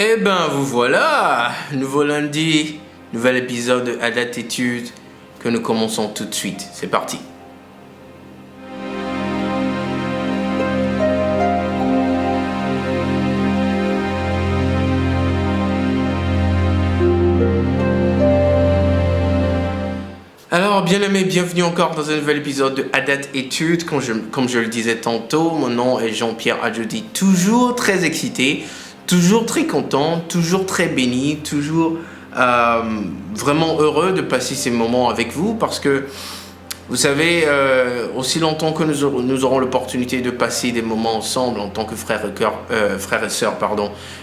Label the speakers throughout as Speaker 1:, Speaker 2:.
Speaker 1: Eh ben vous voilà, nouveau lundi, nouvel épisode de Adattitude que nous commençons tout de suite. C'est parti. Alors, bien-aimés, bienvenue encore dans un nouvel épisode de Adattitude. Comme je le disais tantôt, mon nom est Jean-Pierre Adjodi, toujours très excité, toujours très content, toujours très béni, toujours vraiment heureux de passer ces moments avec vous parce que, vous savez, aussi longtemps que nous aurons l'opportunité de passer des moments ensemble en tant que frères et sœurs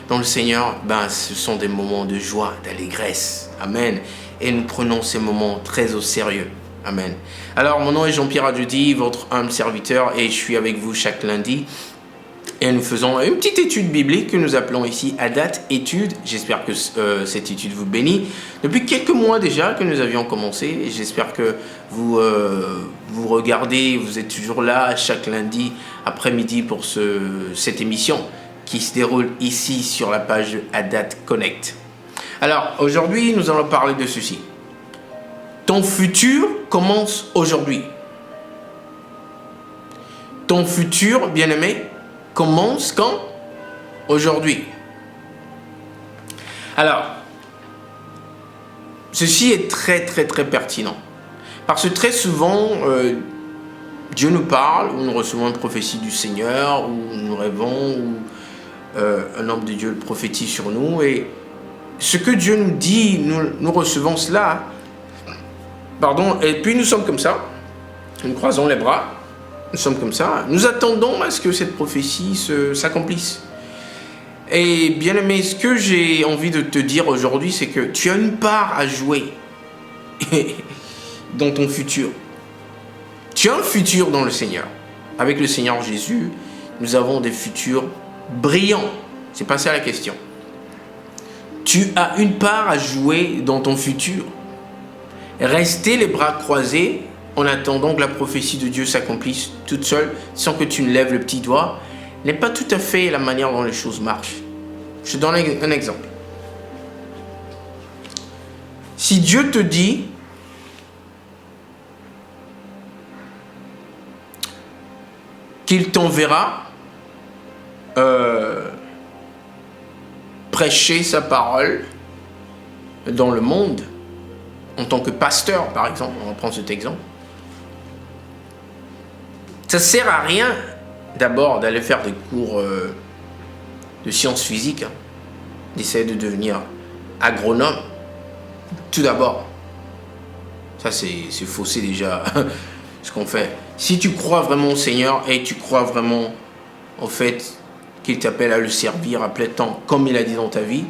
Speaker 1: dans le Seigneur, ce sont des moments de joie, d'allégresse. Amen. Et nous prenons ces moments très au sérieux. Amen. Alors, mon nom est Jean-Pierre Adjodi, votre humble serviteur, et je suis avec vous chaque lundi. Et nous faisons une petite étude biblique que nous appelons ici Adattitude. J'espère que cette étude vous bénit. Depuis quelques mois déjà que nous avions commencé, et j'espère que vous regardez, vous êtes toujours là chaque lundi après-midi pour cette émission qui se déroule ici sur la page Adat Connect. Alors, aujourd'hui, nous allons parler de ceci. Ton futur commence aujourd'hui. Ton futur, bien-aimé, commence quand? Aujourd'hui. Alors, ceci est très, très, très pertinent. Parce que très souvent, Dieu nous parle, ou nous recevons une prophétie du Seigneur, ou nous rêvons, ou un homme de Dieu prophétise sur nous, et ce que Dieu nous dit, nous recevons cela, et puis nous sommes comme ça, nous croisons les bras, nous sommes comme ça, nous attendons à ce que cette prophétie s'accomplisse. Et bien aimé, ce que j'ai envie de te dire aujourd'hui, c'est que tu as une part à jouer dans ton futur. Tu as un futur dans le Seigneur. Avec le Seigneur Jésus, nous avons des futurs brillants. C'est pas ça la question. Tu as une part à jouer dans ton futur. Rester les bras croisés en attendant que la prophétie de Dieu s'accomplisse toute seule, sans que tu ne lèves le petit doigt, n'est pas tout à fait la manière dont les choses marchent. Je te donne un exemple. Si Dieu te dit qu'il t'enverra prêcher sa parole dans le monde, en tant que pasteur, par exemple, on va prendre cet exemple, ça ne sert à rien, d'abord, d'aller faire des cours de sciences physiques, d'essayer de devenir agronome, tout d'abord. Ça, c'est faussé déjà, ce qu'on fait. Si tu crois vraiment au Seigneur et tu crois vraiment au fait qu'il t'appelle à le servir à plein temps, comme il a dit dans ta vie,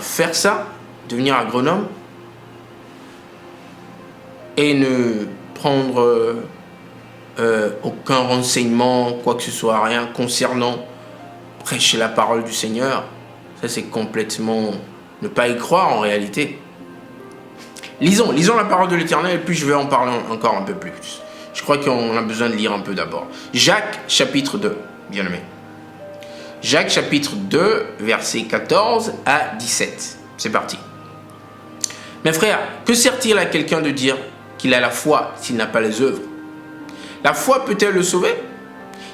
Speaker 1: faire ça, devenir agronome, et ne prendre aucun renseignement, quoi que ce soit, rien concernant prêcher la parole du Seigneur, ça c'est complètement ne pas y croire en réalité. Lisons la parole de l'Éternel et puis je vais en parler encore un peu plus. Je crois qu'on a besoin de lire un peu d'abord. Jacques chapitre 2, bien aimé. Jacques chapitre 2, versets 14 à 17. C'est parti. Mes frères, que sert-il à quelqu'un de dire qu'il a la foi s'il n'a pas les œuvres? La foi peut-elle le sauver?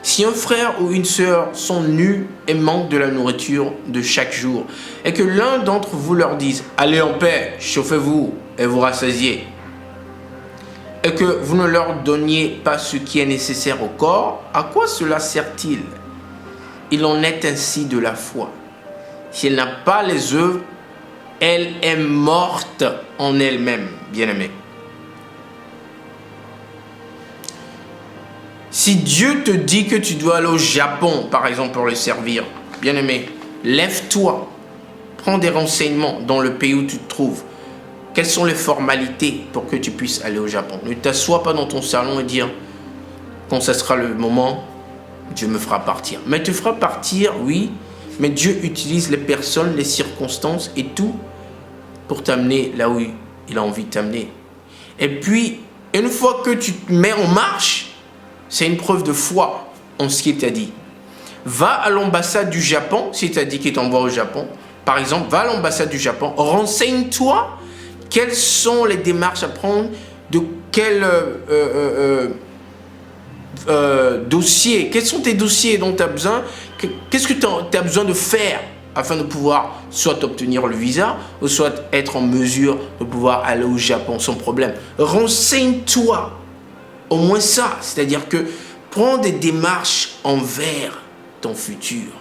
Speaker 1: Si un frère ou une sœur sont nus et manquent de la nourriture de chaque jour, et que l'un d'entre vous leur dise « Allez en paix, chauffez-vous et vous rassasiez », et que vous ne leur donniez pas ce qui est nécessaire au corps, à quoi cela sert-il? Il en est ainsi de la foi. Si elle n'a pas les œuvres, elle est morte en elle-même, bien-aimé. Si Dieu te dit que tu dois aller au Japon, par exemple, pour le servir, bien-aimé, lève-toi, prends des renseignements dans le pays où tu te trouves. Quelles sont les formalités pour que tu puisses aller au Japon? Ne t'assois pas dans ton salon et dire, quand ce sera le moment, Dieu me fera partir. Mais te fera partir, oui, mais Dieu utilise les personnes, les circonstances et tout pour t'amener là où il a envie de t'amener. Et puis, une fois que tu te mets en marche, c'est une preuve de foi en ce qu'il t'a dit. Va à l'ambassade du Japon, si tu as dit qu'il t'envoie au Japon. Par exemple, va à l'ambassade du Japon, renseigne-toi quelles sont les démarches à prendre, de quel dossier, quels sont tes dossiers dont tu as besoin, qu'est-ce que tu as besoin de faire afin de pouvoir soit obtenir le visa ou soit être en mesure de pouvoir aller au Japon sans problème. Renseigne-toi, au moins ça, c'est-à-dire que prends des démarches envers ton futur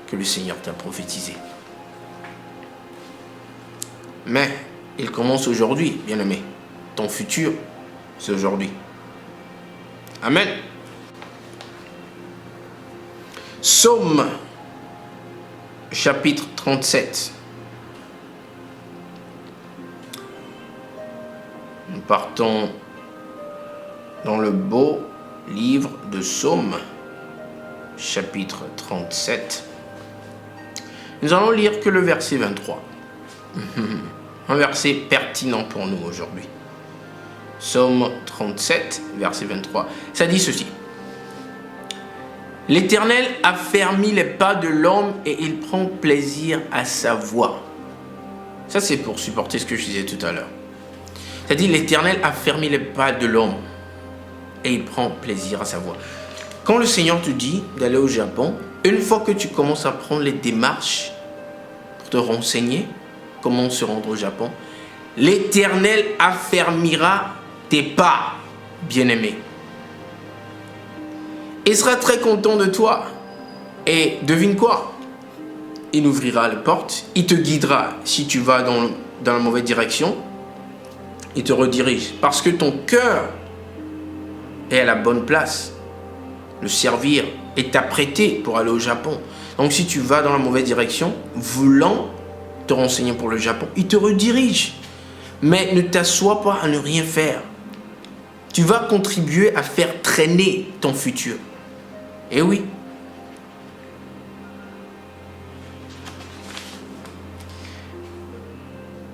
Speaker 1: que le Seigneur t'a prophétisé. Mais il commence aujourd'hui, bien-aimé. Ton futur, c'est aujourd'hui. Amen. Psaume, chapitre 37. Nous partons dans le beau livre de Psaume, chapitre 37. Nous allons lire que le verset 23. Un verset pertinent pour nous aujourd'hui. Psaume 37, verset 23. Ça dit ceci. L'Éternel affermit les pas de l'homme et il prend plaisir à sa voix. Ça, c'est pour supporter ce que je disais tout à l'heure. Ça dit, l'Éternel affermit les pas de l'homme et il prend plaisir à sa voix. Quand le Seigneur te dit d'aller au Japon, une fois que tu commences à prendre les démarches pour te renseigner comment se rendre au Japon, l'Éternel affermira tes pas, bien-aimé. Il sera très content de toi. Et devine quoi? Il ouvrira les portes, il te guidera si tu vas dans la mauvaise direction, il te redirige. Parce que ton cœur est à la bonne place. Le servir est apprêté pour aller au Japon. Donc si tu vas dans la mauvaise direction, voulant te renseigner pour le Japon, il te redirige. Mais ne t'assois pas à ne rien faire. Tu vas contribuer à faire traîner ton futur. Eh oui.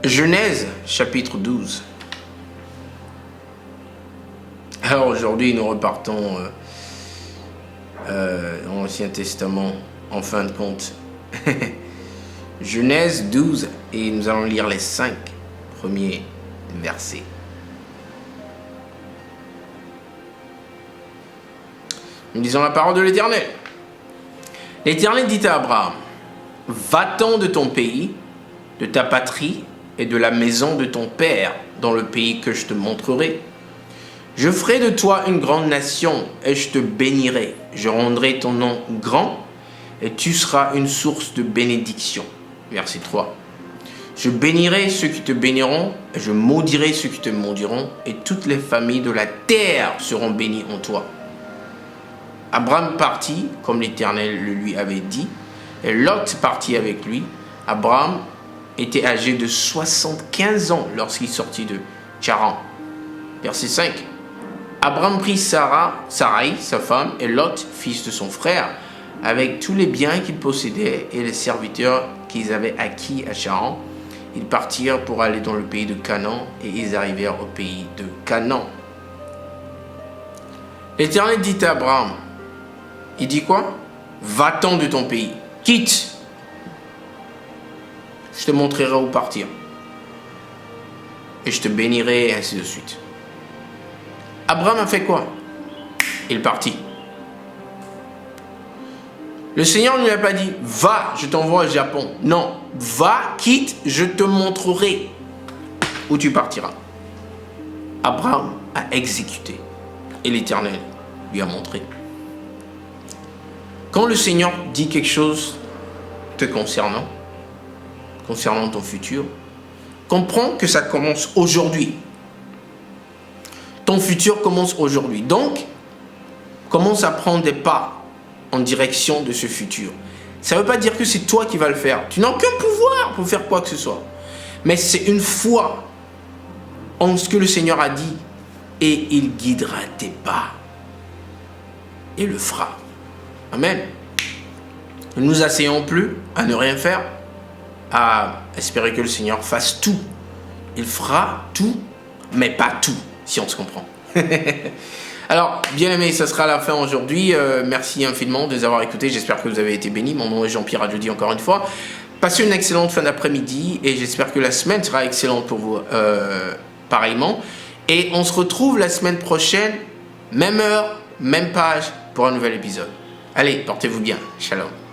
Speaker 1: Genèse, chapitre 12. Alors aujourd'hui, nous repartons dans l'Ancien Testament, en fin de compte. Genèse 12, et nous allons lire les 5 premiers versets. Nous lisons la parole de l'Éternel. L'Éternel dit à Abraham, va-t'en de ton pays, de ta patrie et de la maison de ton père dans le pays que je te montrerai. Je ferai de toi une grande nation et je te bénirai. Je rendrai ton nom grand et tu seras une source de bénédiction. Verset 3. Je bénirai ceux qui te béniront et je maudirai ceux qui te maudiront et toutes les familles de la terre seront bénies en toi. Abraham partit comme l'Éternel le lui avait dit et Lot partit avec lui. Abraham était âgé de 75 ans lorsqu'il sortit de Charan. Verset 5. Abraham prit Sarai, sa femme, et Lot, fils de son frère, avec tous les biens qu'ils possédaient et les serviteurs qu'ils avaient acquis à Charan. Ils partirent pour aller dans le pays de Canaan et ils arrivèrent au pays de Canaan. L'Éternel dit à Abraham, il dit quoi? Va-t'en de ton pays, quitte. Je te montrerai où partir. Et je te bénirai, et ainsi de suite. Abraham a fait quoi? Il partit. Le Seigneur ne lui a pas dit, va, je t'envoie au Japon. Non, va, quitte, je te montrerai où tu partiras. Abraham a exécuté. Et l'Éternel lui a montré. Quand le Seigneur dit quelque chose te concernant ton futur, comprends que ça commence aujourd'hui. Ton futur commence aujourd'hui. Donc, commence à prendre des pas en direction de ce futur. Ça ne veut pas dire que c'est toi qui vas le faire. Tu n'as aucun pouvoir pour faire quoi que ce soit. Mais c'est une foi en ce que le Seigneur a dit et il guidera tes pas. Et le fera. Amen. Ne nous asseyons plus à ne rien faire, à espérer que le Seigneur fasse tout. Il fera tout, mais pas tout, si on se comprend. Alors, bien aimé, ça sera la fin aujourd'hui. Merci infiniment de nous avoir écoutés. J'espère que vous avez été bénis. Mon nom est Jean-Pierre Adjodi, encore une fois. Passez une excellente fin d'après-midi et j'espère que la semaine sera excellente pour vous pareillement. Et on se retrouve la semaine prochaine, même heure, même page, pour un nouvel épisode. Allez, portez-vous bien. Shalom.